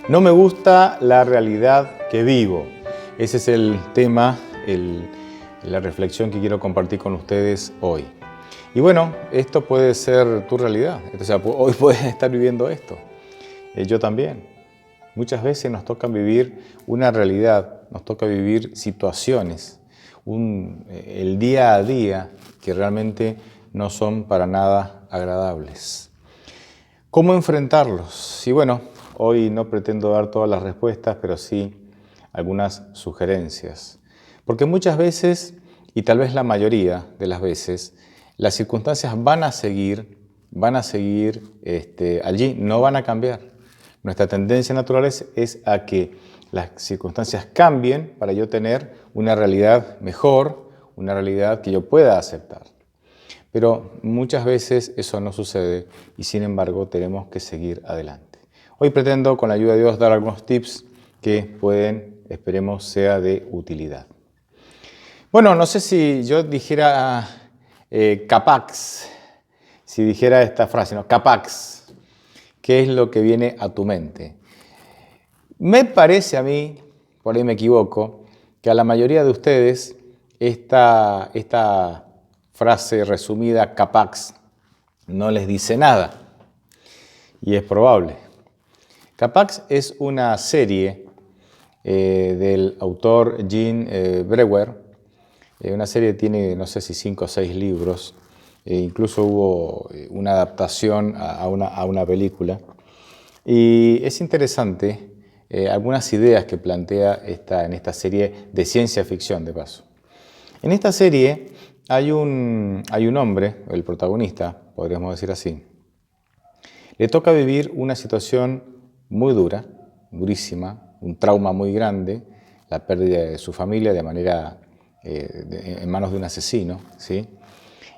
No me gusta la realidad que vivo. Ese es el tema, la reflexión que quiero compartir con ustedes hoy. Y bueno, esto puede ser tu realidad. O sea, hoy puedes estar viviendo esto. Yo también. Muchas veces nos toca vivir una realidad, nos toca vivir situaciones, el día a día que realmente no son para nada agradables. ¿Cómo enfrentarlos? Y bueno, hoy no pretendo dar todas las respuestas, pero sí algunas sugerencias. Porque muchas veces, y tal vez la mayoría de las veces, las circunstancias van a seguir allí, no van a cambiar. Nuestra tendencia natural es a que las circunstancias cambien para yo tener una realidad mejor, una realidad que yo pueda aceptar. Pero muchas veces eso no sucede y sin embargo tenemos que seguir adelante. Hoy pretendo, con la ayuda de Dios, dar algunos tips que pueden, esperemos, sea de utilidad. Bueno, no sé si yo dijera capax, si dijera esta frase, ¿no? Capax. ¿Qué es lo que viene a tu mente? Me parece a mí, por ahí me equivoco, que a la mayoría de ustedes esta frase resumida, capax, no les dice nada. Y es probable. Capax es una serie del autor Jean Breuer. Una serie que tiene, no sé si 5 o 6 libros. Incluso hubo una adaptación a una película. Y es interesante algunas ideas que plantea en esta serie de ciencia ficción, de paso. En esta serie hay un hombre, el protagonista, podríamos decir así. Le toca vivir una situación muy dura, durísima, un trauma muy grande, la pérdida de su familia de manera en manos de un asesino, ¿sí?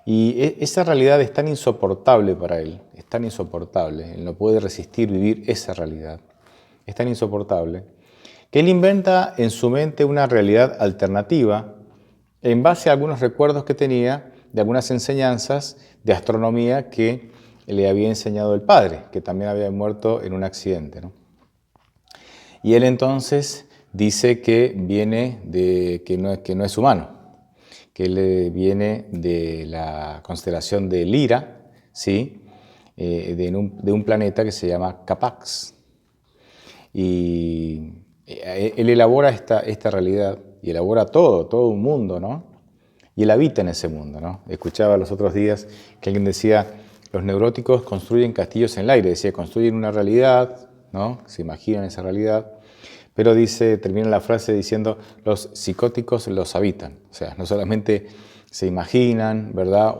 Y esa realidad es tan insoportable para él, es tan insoportable, él no puede resistir vivir esa realidad, es tan insoportable, que él inventa en su mente una realidad alternativa en base a algunos recuerdos que tenía de algunas enseñanzas de astronomía que le había enseñado el padre, que también había muerto en un accidente, ¿no? Y él entonces dice que viene que no es humano, que él viene de la constelación de Lira, ¿sí? De un planeta que se llama Capax. Y él elabora esta realidad y elabora todo un mundo, ¿no? Y él habita en ese mundo, ¿no? Escuchaba los otros días que alguien decía, los neuróticos construyen castillos en el aire, decía, construyen una realidad, ¿no? Se imaginan esa realidad, pero termina la frase diciendo, los psicóticos los habitan, o sea, no solamente se imaginan, ¿verdad?,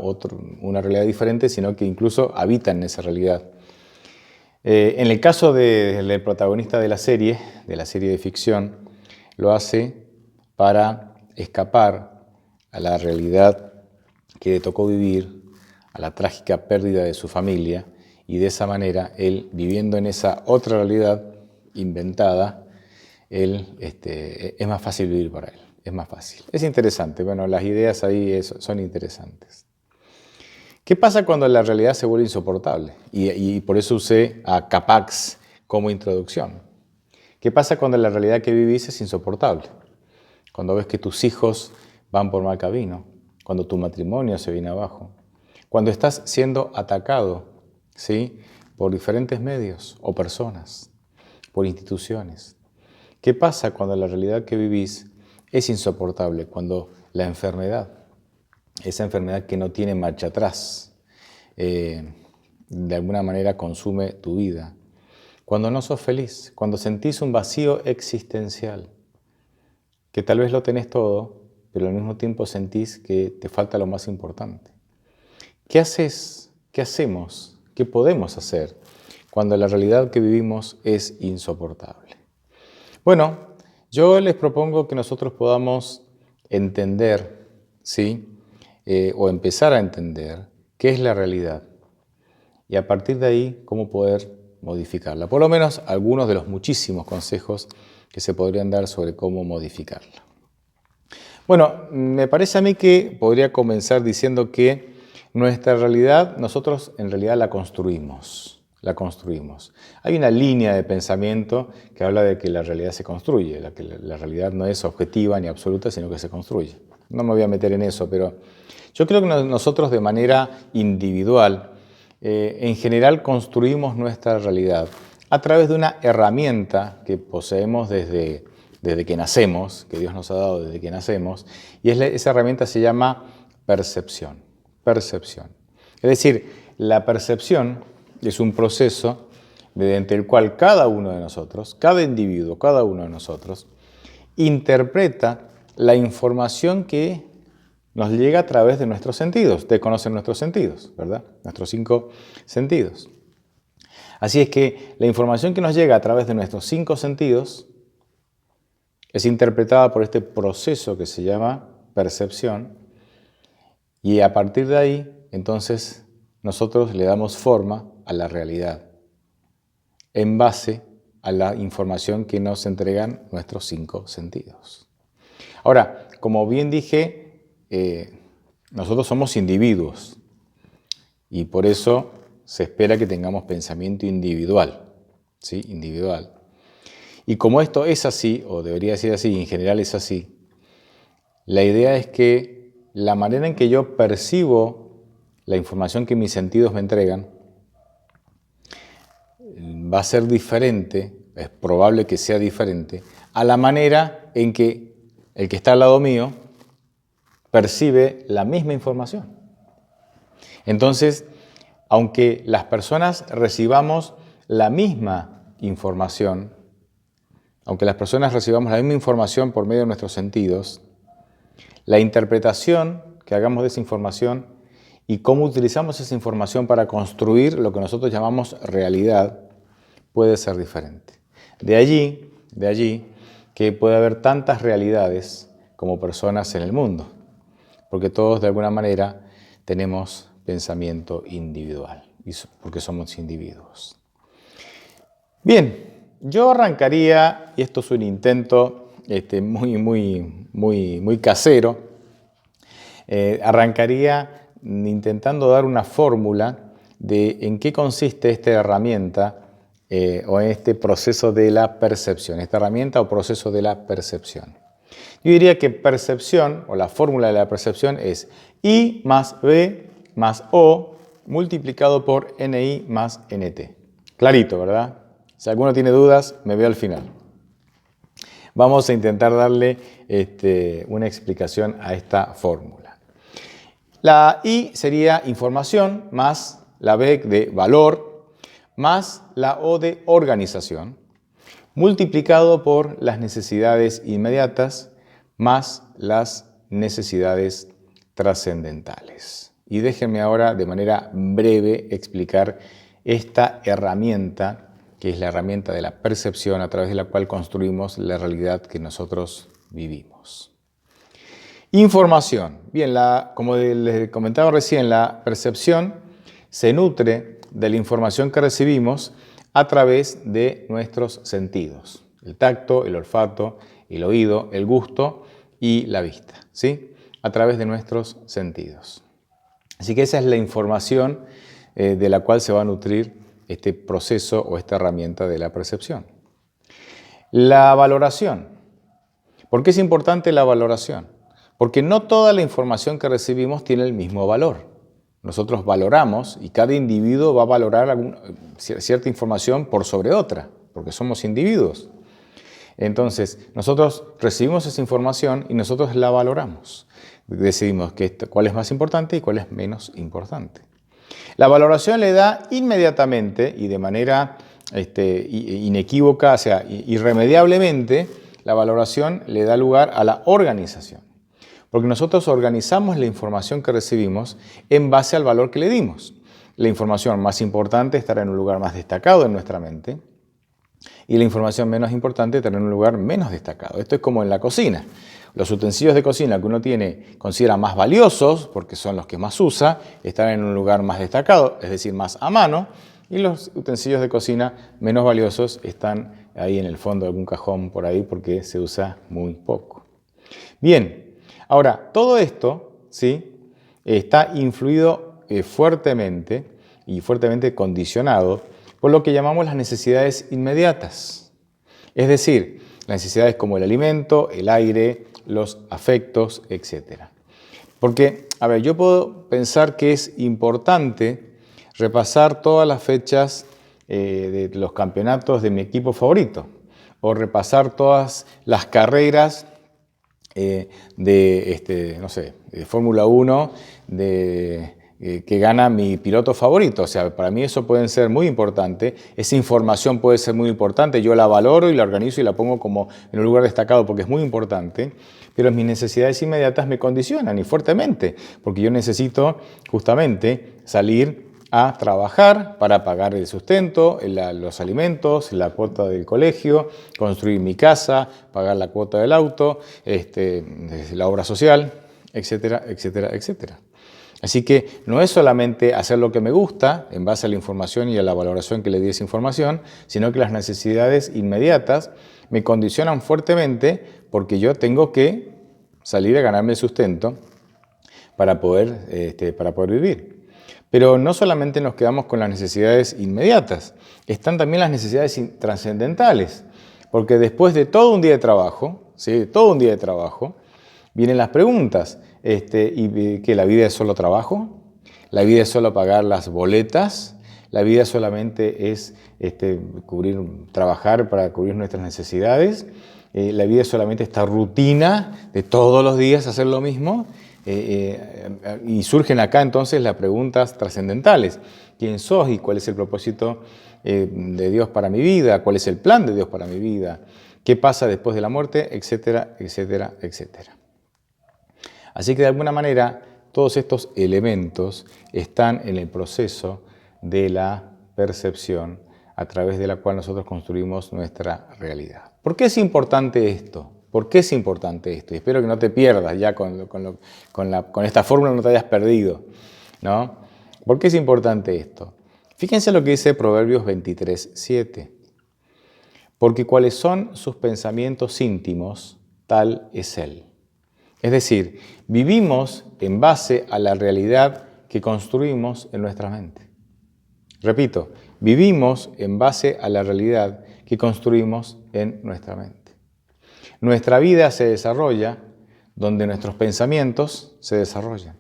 una realidad diferente, sino que incluso habitan en esa realidad. En el caso del protagonista de la serie de ficción, lo hace para escapar a la realidad que le tocó vivir, a la trágica pérdida de su familia, y de esa manera, él, viviendo en esa otra realidad inventada, es más fácil vivir para él, es más fácil. Es interesante, bueno, las ideas ahí son interesantes. ¿Qué pasa cuando la realidad se vuelve insoportable? Y por eso usé a Capax como introducción. ¿Qué pasa cuando la realidad que vivís es insoportable? Cuando ves que tus hijos van por mal camino, cuando tu matrimonio se viene abajo, cuando estás siendo atacado, ¿sí?, por diferentes medios o personas, por instituciones. ¿Qué pasa cuando la realidad que vivís es insoportable? Cuando la enfermedad, esa enfermedad que no tiene marcha atrás, de alguna manera consume tu vida. Cuando no sos feliz, cuando sentís un vacío existencial, que tal vez lo tenés todo, pero al mismo tiempo sentís que te falta lo más importante. ¿Qué haces? ¿Qué hacemos? ¿Qué podemos hacer cuando la realidad que vivimos es insoportable? Bueno, yo les propongo que nosotros podamos entender, ¿sí?, o empezar a entender qué es la realidad y a partir de ahí cómo poder modificarla. Por lo menos algunos de los muchísimos consejos que se podrían dar sobre cómo modificarla. Bueno, me parece a mí que podría comenzar diciendo que nuestra realidad, nosotros en realidad la construimos. La construimos. Hay una línea de pensamiento que habla de que la realidad se construye, que la realidad no es objetiva ni absoluta, sino que se construye. No me voy a meter en eso, pero yo creo que nosotros de manera individual, en general construimos nuestra realidad a través de una herramienta que poseemos desde que nacemos, que Dios nos ha dado desde que nacemos, y esa herramienta se llama percepción. Percepción. Es decir, la percepción es un proceso mediante el cual cada uno de nosotros, cada individuo, cada uno de nosotros, interpreta la información que nos llega a través de nuestros sentidos. Ustedes conocen nuestros sentidos, ¿verdad? Nuestros 5 sentidos. Así es que la información que nos llega a través de nuestros 5 sentidos es interpretada por este proceso que se llama percepción, y a partir de ahí, entonces, nosotros le damos forma a la realidad en base a la información que nos entregan nuestros 5 sentidos. Ahora, como bien dije, nosotros somos individuos y por eso se espera que tengamos pensamiento individual, ¿sí? Individual. Y como esto es así, o debería ser así, y en general es así, la idea es que la manera en que yo percibo la información que mis sentidos me entregan va a ser diferente, es probable que sea diferente, a la manera en que el que está al lado mío percibe la misma información. Entonces, aunque las personas recibamos la misma información, aunque las personas recibamos la misma información por medio de nuestros sentidos, la interpretación que hagamos de esa información y cómo utilizamos esa información para construir lo que nosotros llamamos realidad puede ser diferente. De allí que puede haber tantas realidades como personas en el mundo, porque todos de alguna manera tenemos pensamiento individual, porque somos individuos. Bien, yo arrancaría, y esto es un intento muy casero, arrancaría intentando dar una fórmula de en qué consiste esta herramienta o en este proceso de la percepción, esta herramienta o proceso de la percepción. Yo diría que percepción, o la fórmula de la percepción, es I más B más O multiplicado por NI más NT. Clarito, ¿verdad? Si alguno tiene dudas, me veo al final. Vamos a intentar darle una explicación a esta fórmula. La I sería información, más la B de valor, más la O de organización, multiplicado por las necesidades inmediatas, más las necesidades trascendentales. Y déjenme ahora de manera breve explicar esta herramienta, que es la herramienta de la percepción a través de la cual construimos la realidad que nosotros vivimos. Información. Bien, como les comentaba recién, la percepción se nutre de la información que recibimos a través de nuestros sentidos. El tacto, el olfato, el oído, el gusto y la vista, ¿sí? A través de nuestros sentidos. Así que esa es la información de la cual se va a nutrir este proceso o esta herramienta de la percepción. La valoración. ¿Por qué es importante la valoración? Porque no toda la información que recibimos tiene el mismo valor. Nosotros valoramos y cada individuo va a valorar cierta información por sobre otra, porque somos individuos. Entonces, nosotros recibimos esa información y nosotros la valoramos. Decidimos cuál es más importante y cuál es menos importante. La valoración le da inmediatamente y de manera inequívoca, o sea, irremediablemente, la valoración le da lugar a la organización. Porque nosotros organizamos la información que recibimos en base al valor que le dimos. La información más importante estará en un lugar más destacado en nuestra mente y la información menos importante estará en un lugar menos destacado. Esto es como en la cocina. Los utensilios de cocina que uno considera más valiosos, porque son los que más usa, están en un lugar más destacado, es decir, más a mano, y los utensilios de cocina menos valiosos están ahí en el fondo de algún cajón por ahí porque se usa muy poco. Bien, Ahora, todo esto, ¿sí?, está influido fuertemente y fuertemente condicionado por lo que llamamos las necesidades inmediatas. Es decir, las necesidades como el alimento, el aire, los afectos, etc. Porque, a ver, yo puedo pensar que es importante repasar todas las fechas de los campeonatos de mi equipo favorito, o repasar todas las carreras no sé, de Fórmula 1 que gana mi piloto favorito. O sea, para mí eso puede ser muy importante, esa información puede ser muy importante, yo la valoro y la organizo y la pongo como en un lugar destacado porque es muy importante, pero mis necesidades inmediatas me condicionan y fuertemente, porque yo necesito justamente salir a trabajar para pagar el sustento, los alimentos, la cuota del colegio, construir mi casa, pagar la cuota del auto, la obra social, etcétera, etcétera, etcétera. Así que no es solamente hacer lo que me gusta en base a la información y a la valoración que le di a esa información, sino que las necesidades inmediatas me condicionan fuertemente porque yo tengo que salir a ganarme el sustento para poder vivir. Pero no solamente nos quedamos con las necesidades inmediatas, están también las necesidades trascendentales, porque después de todo un día de trabajo, ¿sí?, todo un día de trabajo, vienen las preguntas, ¿que la vida es solo trabajo? ¿La vida es solo pagar las boletas? ¿La vida solamente es trabajar para cubrir nuestras necesidades? ¿La vida es solamente esta rutina de todos los días hacer lo mismo? Y surgen acá entonces las preguntas trascendentales. ¿Quién sos y cuál es el propósito de Dios para mi vida? ¿Cuál es el plan de Dios para mi vida? ¿Qué pasa después de la muerte? Etcétera, etcétera, etcétera. Así que de alguna manera todos estos elementos están en el proceso de la percepción a través de la cual nosotros construimos nuestra realidad. ¿Por qué es importante esto? ¿Por qué es importante esto? Y espero que no te pierdas ya con esta fórmula, no te hayas perdido, ¿no? ¿Por qué es importante esto? Fíjense lo que dice Proverbios 23:7. Porque cuáles son sus pensamientos íntimos, tal es él. Es decir, vivimos en base a la realidad que construimos en nuestra mente. Repito, vivimos en base a la realidad que construimos en nuestra mente. Nuestra vida se desarrolla donde nuestros pensamientos se desarrollan.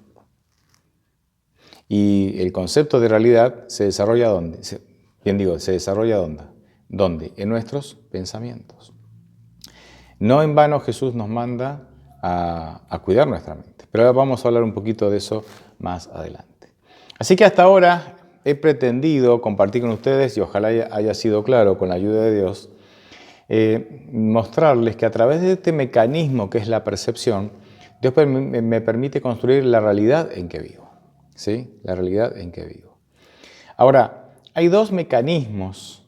Y el concepto de realidad se desarrolla ¿dónde? ¿Se desarrolla dónde? ¿Dónde? En nuestros pensamientos. No en vano Jesús nos manda a cuidar nuestra mente. Pero ahora vamos a hablar un poquito de eso más adelante. Así que hasta ahora he pretendido compartir con ustedes, y ojalá haya sido claro con la ayuda de Dios, mostrarles que a través de este mecanismo que es la percepción, Dios me permite construir la realidad en que vivo. ¿Sí? La realidad en que vivo. Ahora, hay dos mecanismos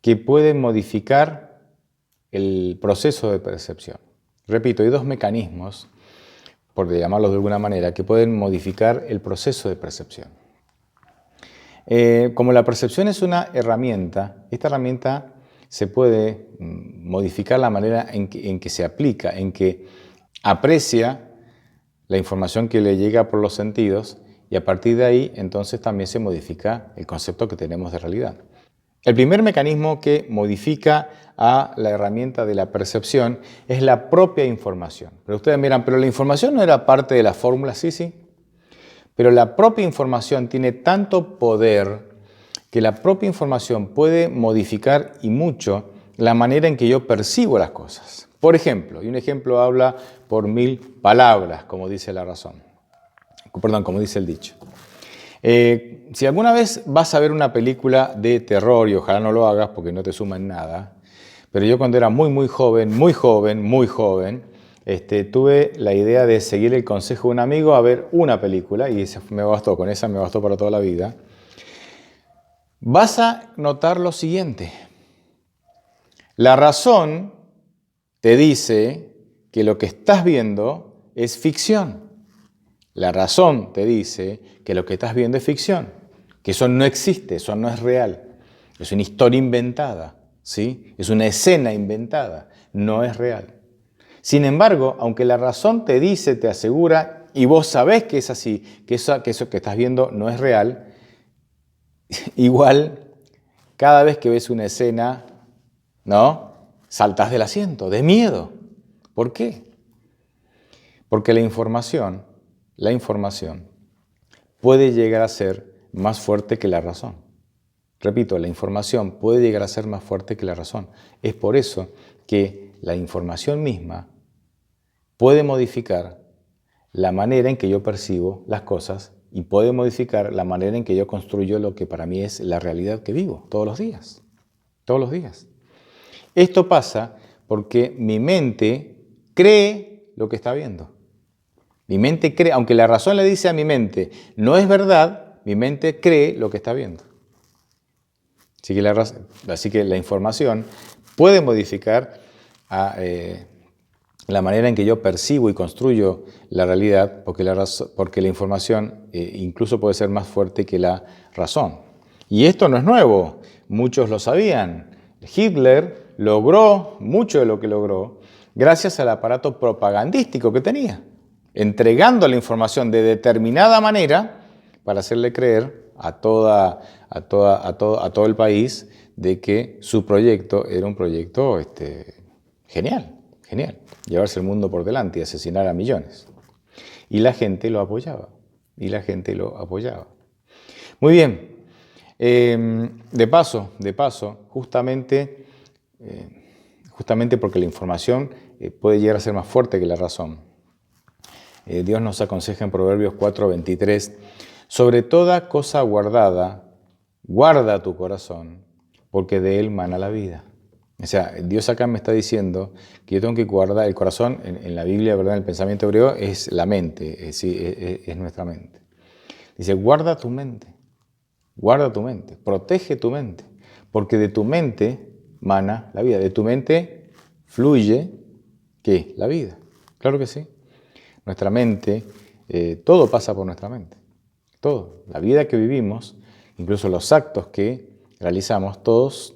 que pueden modificar el proceso de percepción. Repito, hay dos mecanismos, por llamarlos de alguna manera, que pueden modificar el proceso de percepción. Como la percepción es una herramienta, esta herramienta se puede modificar la manera en que se aplica, en que aprecia la información que le llega por los sentidos y a partir de ahí entonces también se modifica el concepto que tenemos de realidad. El primer mecanismo que modifica a la herramienta de la percepción es la propia información. Pero ustedes miran, pero la información no era parte de la fórmula, sí. Pero la propia información tiene tanto poder que la propia información puede modificar y mucho la manera en que yo percibo las cosas. Por ejemplo, y un ejemplo habla por 1000 palabras, como dice la razón. Como dice el dicho. Si alguna vez vas a ver una película de terror, y ojalá no lo hagas porque no te suma en nada, pero yo cuando era muy joven, tuve la idea de seguir el consejo de un amigo a ver una película, y con esa me bastó para toda la vida. Vas a notar lo siguiente. La razón te dice que lo que estás viendo es ficción. La razón te dice que lo que estás viendo es ficción, que eso no existe, eso no es real. Es una historia inventada, ¿sí? Es una escena inventada, no es real. Sin embargo, aunque la razón te dice, te asegura, y vos sabés que es así, que eso que estás viendo no es real, igual, cada vez que ves una escena, ¿no? Saltás del asiento, de miedo. ¿Por qué? Porque la información puede llegar a ser más fuerte que la razón. Repito, la información puede llegar a ser más fuerte que la razón. Es por eso que la información misma puede modificar la manera en que yo percibo las cosas y puede modificar la manera en que yo construyo lo que para mí es la realidad que vivo todos los días. Todos los días. Esto pasa porque mi mente cree lo que está viendo. Mi mente cree, aunque la razón le dice a mi mente, no es verdad, mi mente cree lo que está viendo. Así que la información puede modificar la manera en que yo percibo y construyo la realidad, porque la información incluso puede ser más fuerte que la razón. Y esto no es nuevo, muchos lo sabían. Hitler logró mucho de lo que logró gracias al aparato propagandístico que tenía, entregando la información de determinada manera para hacerle creer a todo el país de que su proyecto era un proyecto genial, llevarse el mundo por delante y asesinar a millones. Y la gente lo apoyaba, Muy bien, de paso, justamente porque la información puede llegar a ser más fuerte que la razón. Dios nos aconseja en Proverbios 4:23, sobre toda cosa guardada, guarda tu corazón, porque de él mana la vida. O sea, Dios acá me está diciendo que yo tengo que guardar el corazón, en la Biblia, ¿verdad? En el pensamiento hebreo, es la mente, es nuestra mente. Dice, guarda tu mente, protege tu mente, porque de tu mente mana la vida, de tu mente fluye, ¿qué? La vida. Claro que sí. Nuestra mente, todo pasa por nuestra mente. Todo. La vida que vivimos, incluso los actos que realizamos, todos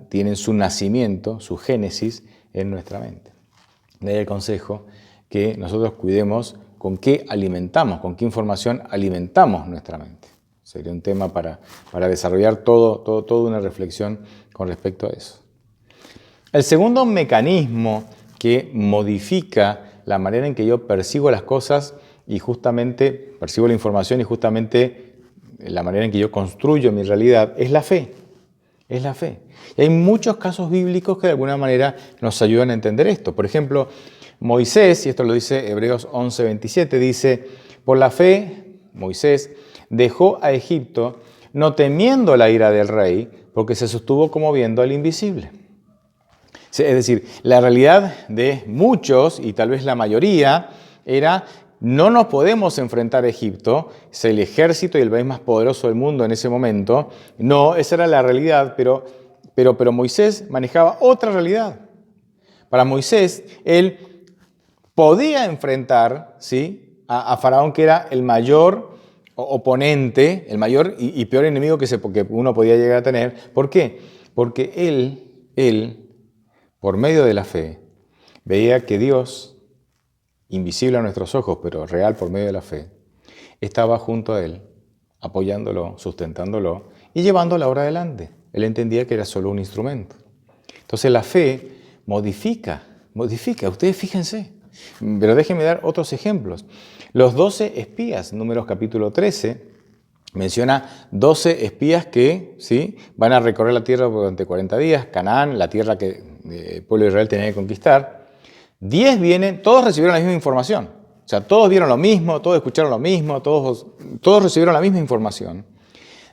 tienen su nacimiento, su génesis en nuestra mente. De ahí el consejo que nosotros cuidemos con qué alimentamos, con qué información alimentamos nuestra mente. Sería un tema para desarrollar toda una reflexión con respecto a eso. El segundo mecanismo que modifica la manera en que yo percibo las cosas y justamente percibo la información y justamente la manera en que yo construyo mi realidad es la fe. Es la fe. Y hay muchos casos bíblicos que de alguna manera nos ayudan a entender esto. Por ejemplo, Moisés, y esto lo dice Hebreos 11:27, dice, por la fe, Moisés dejó a Egipto no temiendo la ira del rey, porque se sostuvo como viendo al invisible. Es decir, la realidad de muchos, y tal vez la mayoría, era no nos podemos enfrentar a Egipto, es el ejército y el país más poderoso del mundo en ese momento. No, esa era la realidad, pero Moisés manejaba otra realidad. Para Moisés, él podía enfrentar, ¿sí?, a Faraón, que era el mayor oponente, el mayor y peor enemigo que uno podía llegar a tener. ¿Por qué? Porque él, por medio de la fe, veía que Dios, invisible a nuestros ojos, pero real por medio de la fe, estaba junto a él, apoyándolo, sustentándolo y llevando la obra adelante. Él entendía que era solo un instrumento. Entonces la fe modifica. Ustedes fíjense. Pero déjenme dar otros ejemplos. Los 12 espías, Números capítulo 13, menciona 12 espías que, ¿sí?, van a recorrer la tierra durante 40 días, Canaán, la tierra que el pueblo de Israel tenía que conquistar. 10 vienen, todos recibieron la misma información. O sea, todos vieron lo mismo, todos escucharon lo mismo, todos recibieron la misma información.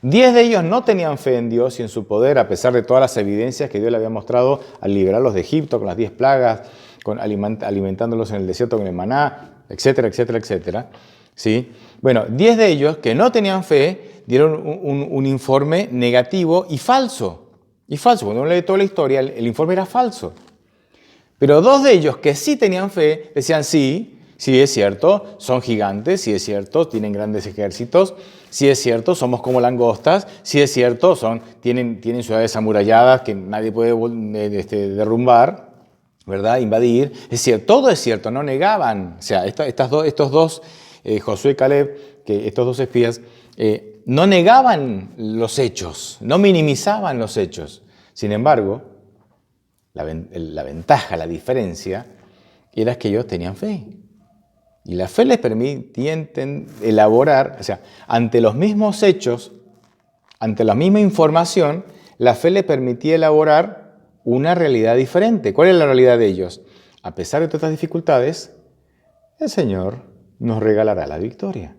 10 de ellos no tenían fe en Dios y en su poder, a pesar de todas las evidencias que Dios le había mostrado al liberarlos de Egipto con las 10 plagas, alimentándolos en el desierto con el maná, etcétera, etcétera, etcétera. ¿Sí? Bueno, 10 de ellos que no tenían fe dieron un informe negativo y falso. Cuando uno lee toda la historia, el informe era falso. Pero 2 de ellos que sí tenían fe decían sí es cierto, son gigantes, sí es cierto, tienen grandes ejércitos, sí es cierto, somos como langostas, sí es cierto, tienen ciudades amuralladas que nadie puede derrumbar, ¿verdad? Invadir. Es decir, todo es cierto, no negaban. O sea, estos dos, Josué y Caleb, estos dos espías, no negaban los hechos, no minimizaban los hechos. Sin embargo, la ventaja, la diferencia, era que ellos tenían fe. Y la fe les permitía elaborar, o sea, ante los mismos hechos, ante la misma información, la fe les permitía elaborar una realidad diferente. ¿Cuál es la realidad de ellos? A pesar de todas estas dificultades, el Señor nos regalará la victoria.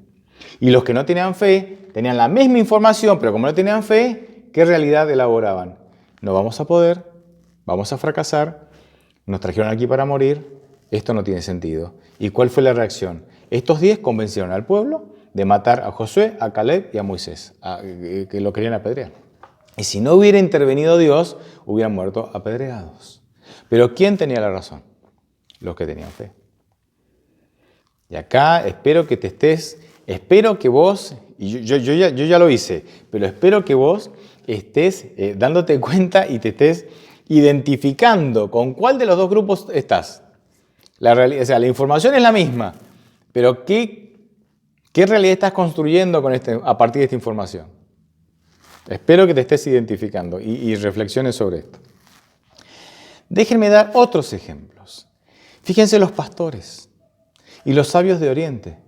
Y los que no tenían fe, tenían la misma información, pero como no tenían fe, ¿qué realidad elaboraban? No vamos a poder, vamos a fracasar, nos trajeron aquí para morir, esto no tiene sentido. ¿Y cuál fue la reacción? Estos 10 convencieron al pueblo de matar a Josué, a Caleb y a Moisés, que lo querían apedrear. Y si no hubiera intervenido Dios, hubieran muerto apedreados. Pero ¿quién tenía la razón? Los que tenían fe. Y acá espero que vos, y yo ya lo hice, pero espero que vos estés dándote cuenta y te estés identificando con cuál de los dos grupos estás. O sea, la información es la misma, pero ¿qué realidad estás construyendo a partir de esta información? Espero que te estés identificando y reflexiones sobre esto. Déjenme dar otros ejemplos. Fíjense los pastores y los sabios de Oriente.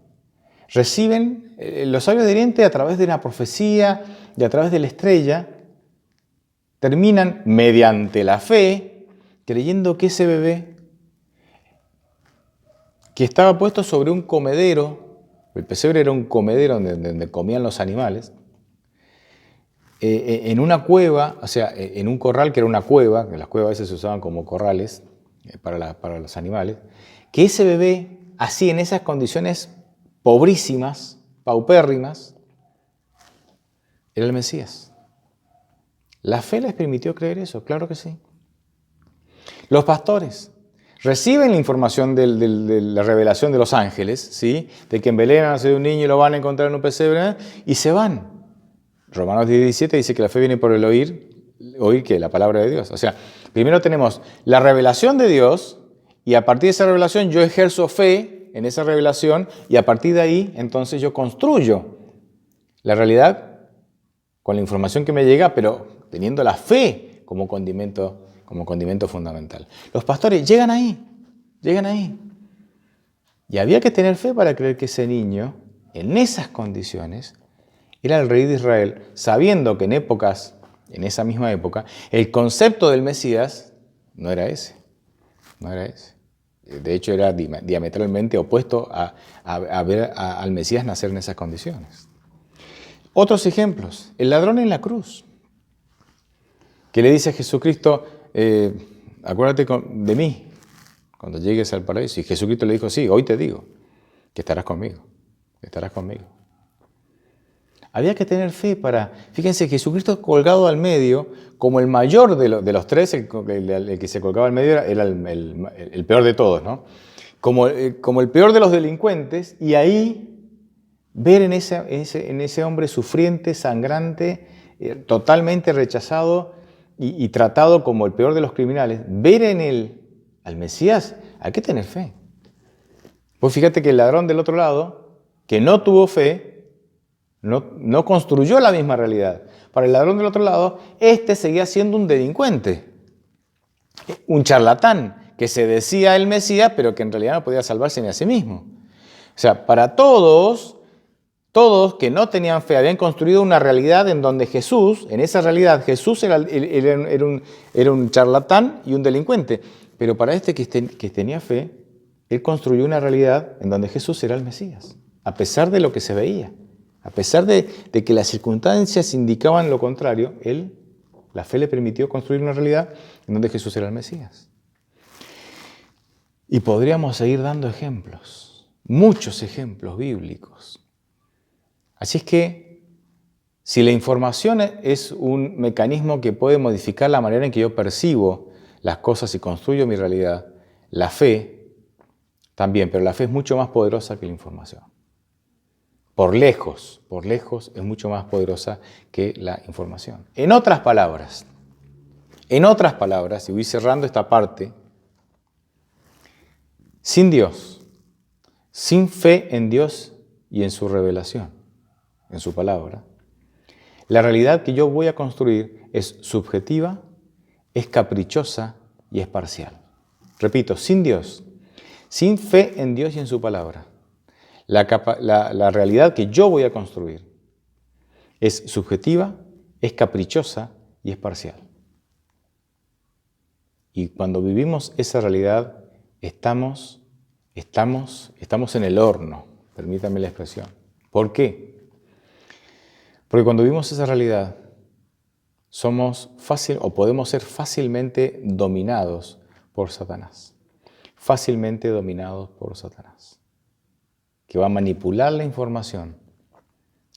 Reciben los sabios de Oriente a través de una profecía, a través de la estrella, terminan mediante la fe creyendo que ese bebé que estaba puesto sobre un comedero, el pesebre era un comedero donde comían los animales, en una cueva, o sea, en un corral que era una cueva, que las cuevas a veces se usaban como corrales para los animales, que ese bebé, así en esas condiciones pobrísimas, paupérrimas, era el Mesías. ¿La fe les permitió creer eso? Claro que sí. Los pastores reciben la información de la revelación de los ángeles, ¿sí? De que en Belén ha nacido un niño y lo van a encontrar en un pesebre, y se van. Romanos 10:17 dice que la fe viene por el oír que la palabra de Dios. O sea, primero tenemos la revelación de Dios y a partir de esa revelación yo ejerzo fe en esa revelación y a partir de ahí entonces yo construyo la realidad con la información que me llega, pero teniendo la fe como condimento fundamental. Los pastores llegan ahí. Y había que tener fe para creer que ese niño, en esas condiciones, era el rey de Israel, sabiendo que en esa misma época, el concepto del Mesías no era ese. De hecho, era diametralmente opuesto a ver al Mesías nacer en esas condiciones. Otros ejemplos. El ladrón en la cruz, que le dice a Jesucristo, acuérdate de mí cuando llegues al paraíso. Y Jesucristo le dijo, sí, hoy te digo que estarás conmigo. Había que tener fe fíjense, Jesucristo colgado al medio, como el mayor de los tres, el que se colgaba al medio era el peor de todos, ¿no? Como el peor de los delincuentes, y ahí ver en ese hombre sufriente, sangrante, totalmente rechazado y tratado como el peor de los criminales, ver en él al Mesías, hay que tener fe. Pues fíjate que el ladrón del otro lado, que no tuvo fe, no construyó la misma realidad. Para el ladrón del otro lado, seguía siendo un delincuente, un charlatán, que se decía el Mesías, pero que en realidad no podía salvarse ni a sí mismo. O sea, para todos que no tenían fe, habían construido una realidad en donde en esa realidad, Jesús era un charlatán y un delincuente. Pero para que tenía fe, él construyó una realidad en donde Jesús era el Mesías, a pesar de lo que se veía. A pesar de que las circunstancias indicaban lo contrario, la fe le permitió construir una realidad en donde Jesús era el Mesías. Y podríamos seguir dando ejemplos, muchos ejemplos bíblicos. Así es que, si la información es un mecanismo que puede modificar la manera en que yo percibo las cosas y construyo mi realidad, la fe también, pero la fe es mucho más poderosa que la información. Por lejos es mucho más poderosa que la información. En otras palabras, y voy cerrando esta parte, Sin Dios, sin fe en Dios y en su revelación, en su palabra, la realidad que yo voy a construir es subjetiva, es caprichosa y es parcial. Repito, sin Dios, sin fe en Dios y en su palabra, la realidad que yo voy a construir es subjetiva, es caprichosa y es parcial. Y cuando vivimos esa realidad, estamos en el horno, permítame la expresión. ¿Por qué? Porque cuando vivimos esa realidad, podemos ser fácilmente dominados por Satanás. Fácilmente dominados por Satanás, que va a manipular la información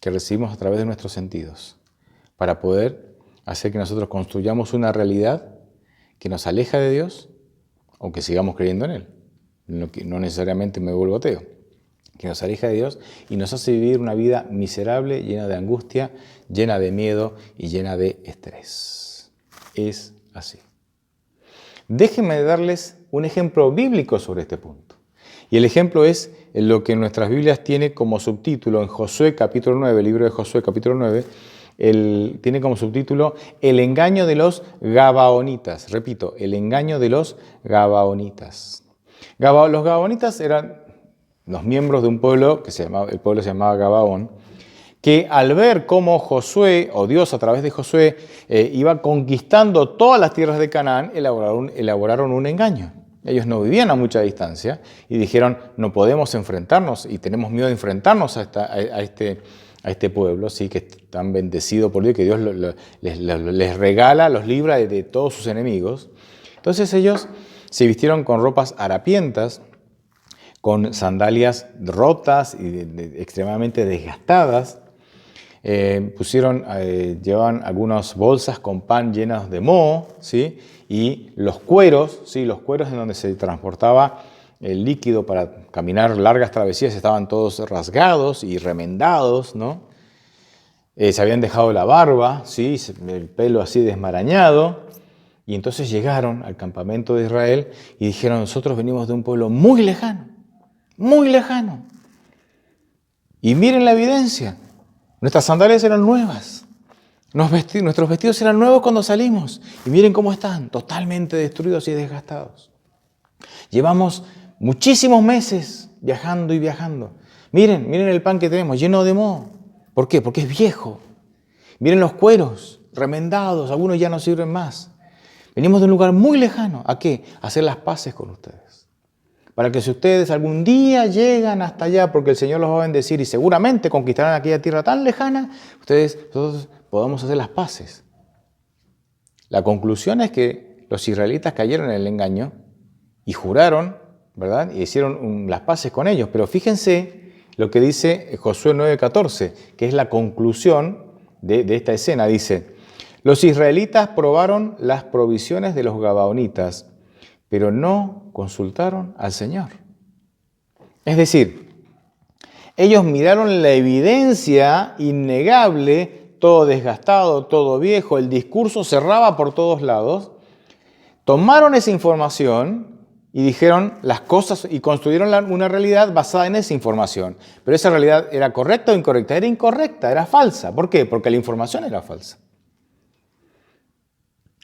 que recibimos a través de nuestros sentidos para poder hacer que nosotros construyamos una realidad que nos aleja de Dios, aunque sigamos creyendo en Él. No necesariamente me vuelvo ateo, que nos aleja de Dios y nos hace vivir una vida miserable, llena de angustia, llena de miedo y llena de estrés. Es así. Déjenme darles un ejemplo bíblico sobre este punto. Y el ejemplo es lo que en nuestras Biblias tiene como subtítulo en Josué capítulo 9, el libro de Josué capítulo 9, tiene como subtítulo El engaño de los Gabaonitas. Repito, el engaño de los Gabaonitas. Los Gabaonitas eran los miembros de un pueblo el pueblo se llamaba Gabaón, que al ver cómo Josué, o Dios a través de Josué, iba conquistando todas las tierras de Canaán, elaboraron un engaño. Ellos no vivían a mucha distancia y dijeron, no podemos enfrentarnos y tenemos miedo de enfrentarnos a este pueblo, ¿sí? Que es tan bendecido por Dios, que Dios les regala, los libra de todos sus enemigos. Entonces ellos se vistieron con ropas harapientas, con sandalias rotas y extremadamente desgastadas. Llevaban algunas bolsas con pan llenas de moho, ¿sí? Y los cueros, ¿sí? Los cueros en donde se transportaba el líquido para caminar largas travesías estaban todos rasgados y remendados, ¿no? Se habían dejado la barba, ¿sí? El pelo así desmarañado. Y entonces llegaron al campamento de Israel y dijeron, nosotros venimos de un pueblo muy lejano, muy lejano. Y miren la evidencia. Nuestras sandalias eran nuevas, nuestros vestidos eran nuevos cuando salimos y miren cómo están, totalmente destruidos y desgastados. Llevamos muchísimos meses viajando y viajando. Miren el pan que tenemos, lleno de moho. ¿Por qué? Porque es viejo. Miren los cueros, remendados, algunos ya no sirven más. Venimos de un lugar muy lejano. ¿A qué? A hacer las paces con ustedes. Para que si ustedes algún día llegan hasta allá, porque el Señor los va a bendecir y seguramente conquistarán aquella tierra tan lejana, nosotros podamos hacer las paces. La conclusión es que los israelitas cayeron en el engaño y juraron, ¿verdad? Y hicieron las paces con ellos. Pero fíjense lo que dice Josué 9:14, que es la conclusión de esta escena. Dice, los israelitas probaron las provisiones de los gabaonitas, pero no consultaron al Señor. Es decir, ellos miraron la evidencia innegable, todo desgastado, todo viejo, el discurso cerraba por todos lados, tomaron esa información y dijeron las cosas y construyeron una realidad basada en esa información. Pero esa realidad ¿era correcta o incorrecta? Era incorrecta, era falsa. ¿Por qué? Porque la información era falsa.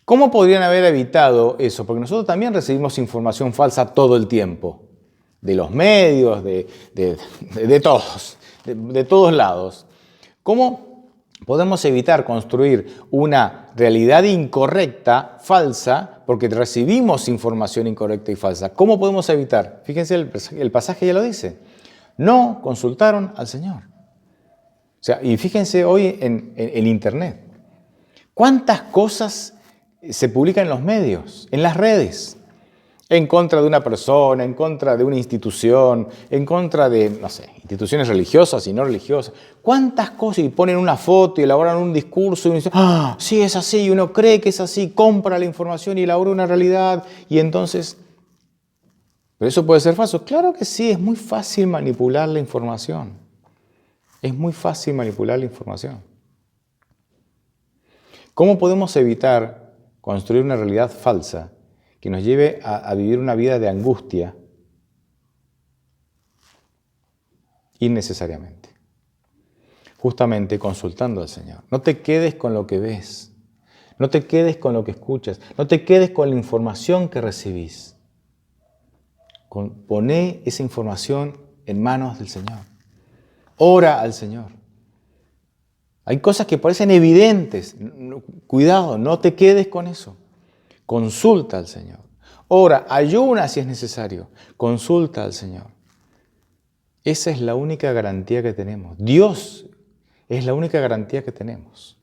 ¿Cómo podrían haber evitado eso? Porque nosotros también recibimos información falsa todo el tiempo, de los medios, de todos lados. ¿Cómo podemos evitar construir una realidad incorrecta, falsa, porque recibimos información incorrecta y falsa? ¿Cómo podemos evitar? Fíjense, el pasaje ya lo dice. No consultaron al Señor. O sea, y fíjense hoy en Internet. ¿Cuántas cosas se publican en los medios, en las redes, en contra de una persona, en contra de una institución, en contra de, instituciones religiosas y no religiosas? ¿Cuántas cosas? Y ponen una foto y elaboran un discurso y uno dice, sí es así, y uno cree que es así, compra la información y elabora una realidad y entonces... ¿Pero eso puede ser falso? Claro que sí, es muy fácil manipular la información. Es muy fácil manipular la información. ¿Cómo podemos evitar construir una realidad falsa que nos lleve a vivir una vida de angustia innecesariamente. Justamente consultando al Señor. No te quedes con lo que ves. No te quedes con lo que escuchas. No te quedes con la información que recibís. Poné esa información en manos del Señor. Ora al Señor. Hay cosas que parecen evidentes. Cuidado, no te quedes con eso. Consulta al Señor. Ora, ayuna si es necesario. Consulta al Señor. Esa es la única garantía que tenemos. Dios es la única garantía que tenemos.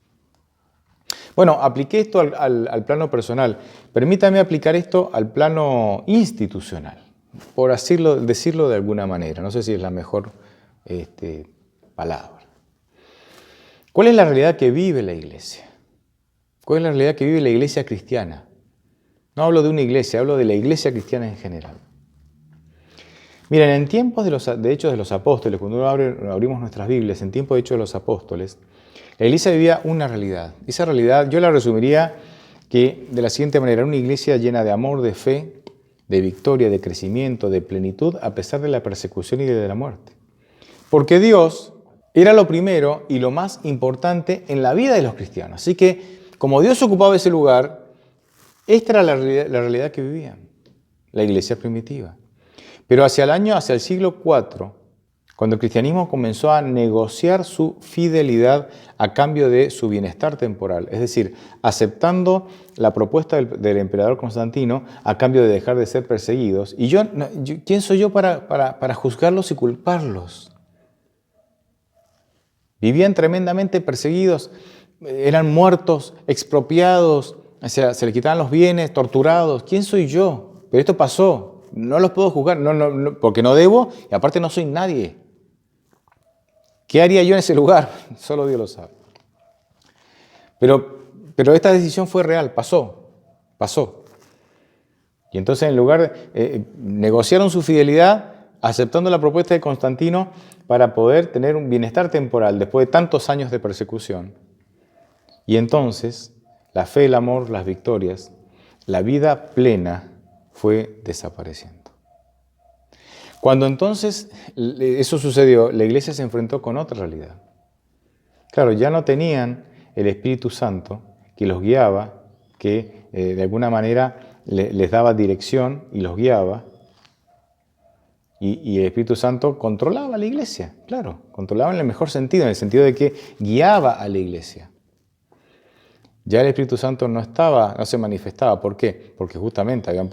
Bueno, apliqué esto al plano personal. Permítame aplicar esto al plano institucional, por decirlo de alguna manera. No sé si es la mejor palabra. ¿Cuál es la realidad que vive la iglesia? ¿Cuál es la realidad que vive la iglesia cristiana? No hablo de una iglesia, hablo de la iglesia cristiana en general. Miren, en tiempos de Hechos de los Apóstoles, cuando abrimos nuestras Biblias, en tiempos de Hechos de los Apóstoles, la iglesia vivía una realidad. Esa realidad yo la resumiría de la siguiente manera: una iglesia llena de amor, de fe, de victoria, de crecimiento, de plenitud, a pesar de la persecución y de la muerte. Porque Dios era lo primero y lo más importante en la vida de los cristianos. Así que, como Dios ocupaba ese lugar, esta era la realidad que vivían, la iglesia primitiva. Pero hacia el siglo IV, cuando el cristianismo comenzó a negociar su fidelidad a cambio de su bienestar temporal, es decir, aceptando la propuesta del emperador Constantino a cambio de dejar de ser perseguidos. Y ¿quién soy yo para juzgarlos y culparlos? Vivían tremendamente perseguidos, eran muertos, expropiados, se les quitaban los bienes, torturados. ¿Quién soy yo? Pero esto pasó. No los puedo juzgar, no, porque no debo y aparte no soy nadie. ¿Qué haría yo en ese lugar? Solo Dios lo sabe. Pero esta decisión fue real, pasó. Y entonces en lugar, negociaron su fidelidad aceptando la propuesta de Constantino para poder tener un bienestar temporal después de tantos años de persecución. Y entonces la fe, el amor, las victorias, la vida plena fue desapareciendo. Cuando entonces eso sucedió, la iglesia se enfrentó con otra realidad. Claro, ya no tenían el Espíritu Santo que los guiaba, que de alguna manera les daba dirección y los guiaba. Y el Espíritu Santo controlaba a la iglesia, claro, controlaba en el mejor sentido, en el sentido de que guiaba a la iglesia. Ya el Espíritu Santo no se manifestaba. ¿Por qué? Porque justamente habían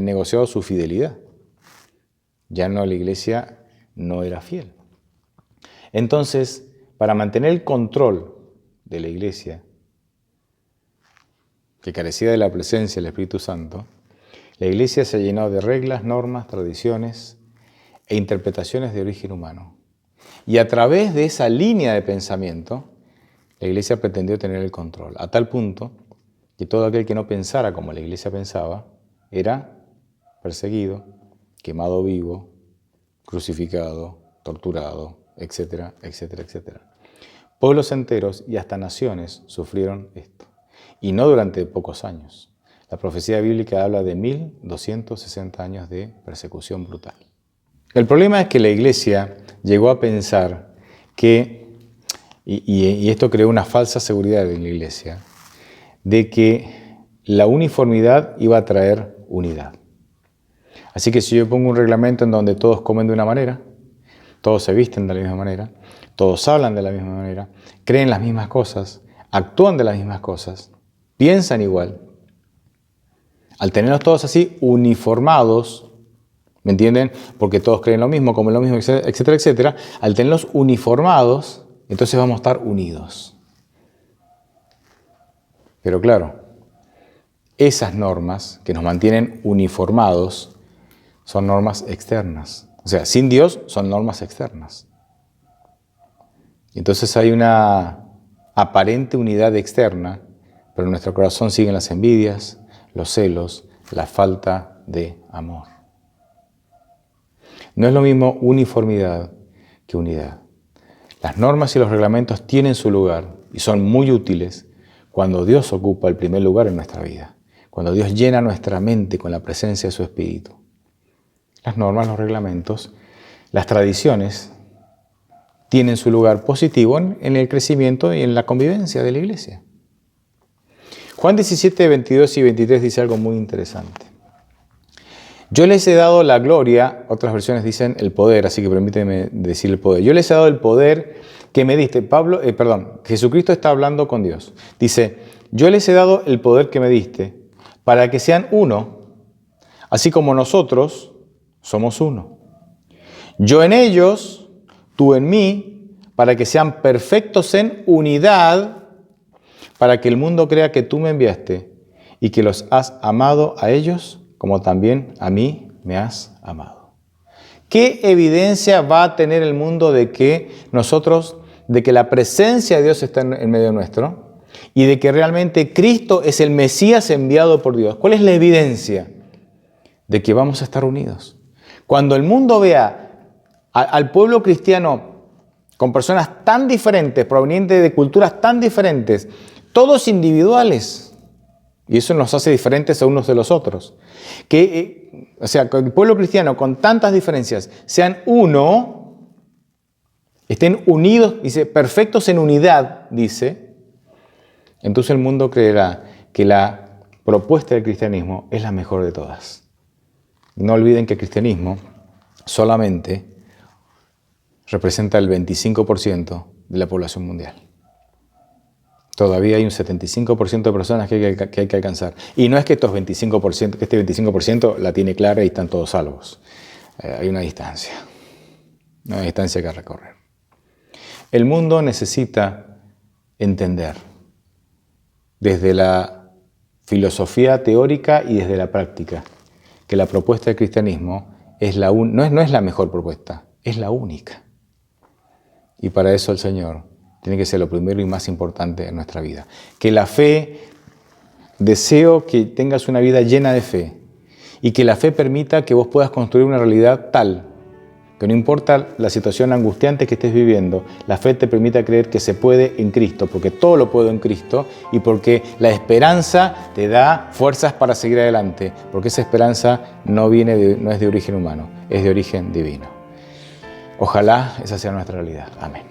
negociado su fidelidad. Ya no, la iglesia no era fiel. Entonces, para mantener el control de la iglesia, que carecía de la presencia del Espíritu Santo, la iglesia se llenó de reglas, normas, tradiciones e interpretaciones de origen humano. Y a través de esa línea de pensamiento, la iglesia pretendió tener el control, a tal punto que todo aquel que no pensara como la iglesia pensaba era perseguido, quemado vivo, crucificado, torturado, etcétera, etcétera, etcétera. Pueblos enteros y hasta naciones sufrieron esto. Y no durante pocos años. La profecía bíblica habla de 1260 años de persecución brutal. El problema es que la iglesia llegó a pensar que, y esto creó una falsa seguridad en la iglesia, de que la uniformidad iba a traer unidad. Así que si yo pongo un reglamento en donde todos comen de una manera, todos se visten de la misma manera, todos hablan de la misma manera, creen las mismas cosas, actúan de las mismas cosas, piensan igual, al tenerlos todos así uniformados, ¿me entienden? Porque todos creen lo mismo, comen lo mismo, etcétera, etcétera, al tenerlos uniformados, entonces vamos a estar unidos. Pero claro, esas normas que nos mantienen uniformados son normas externas. O sea, sin Dios son normas externas. Entonces hay una aparente unidad externa, pero en nuestro corazón siguen las envidias, los celos, la falta de amor. No es lo mismo uniformidad que unidad. Las normas y los reglamentos tienen su lugar y son muy útiles cuando Dios ocupa el primer lugar en nuestra vida, cuando Dios llena nuestra mente con la presencia de su Espíritu. Las normas, los reglamentos, las tradiciones tienen su lugar positivo en el crecimiento y en la convivencia de la iglesia. Juan 17, 22 y 23 dice algo muy interesante. Yo les he dado la gloria, otras versiones dicen el poder, así que permíteme decir el poder. Yo les he dado el poder que me diste. Jesucristo está hablando con Dios. Dice, yo les he dado el poder que me diste para que sean uno, así como nosotros somos uno. Yo en ellos, tú en mí, para que sean perfectos en unidad, para que el mundo crea que tú me enviaste y que los has amado a ellos como también a mí me has amado. ¿Qué evidencia va a tener el mundo de que la presencia de Dios está en medio nuestro y de que realmente Cristo es el Mesías enviado por Dios? ¿Cuál es la evidencia de que vamos a estar unidos? Cuando el mundo vea al pueblo cristiano con personas tan diferentes, provenientes de culturas tan diferentes, todos individuales, y eso nos hace diferentes a unos de los otros. Que el pueblo cristiano con tantas diferencias sean uno, estén unidos, dice, perfectos en unidad, dice, entonces el mundo creerá que la propuesta del cristianismo es la mejor de todas. No olviden que el cristianismo solamente representa el 25% de la población mundial. Todavía hay un 75% de personas que hay que alcanzar. Y no es que este 25% la tiene clara y están todos salvos. Hay una distancia que recorrer. El mundo necesita entender desde la filosofía teórica y desde la práctica que la propuesta del cristianismo no es la mejor propuesta, es la única. Y para eso el Señor tiene que ser lo primero y más importante en nuestra vida. Que la fe, deseo que tengas una vida llena de fe y que la fe permita que vos puedas construir una realidad tal que no importa la situación angustiante que estés viviendo, la fe te permita creer que se puede en Cristo, porque todo lo puedo en Cristo y porque la esperanza te da fuerzas para seguir adelante, porque esa esperanza no es de origen humano, es de origen divino. Ojalá esa sea nuestra realidad. Amén.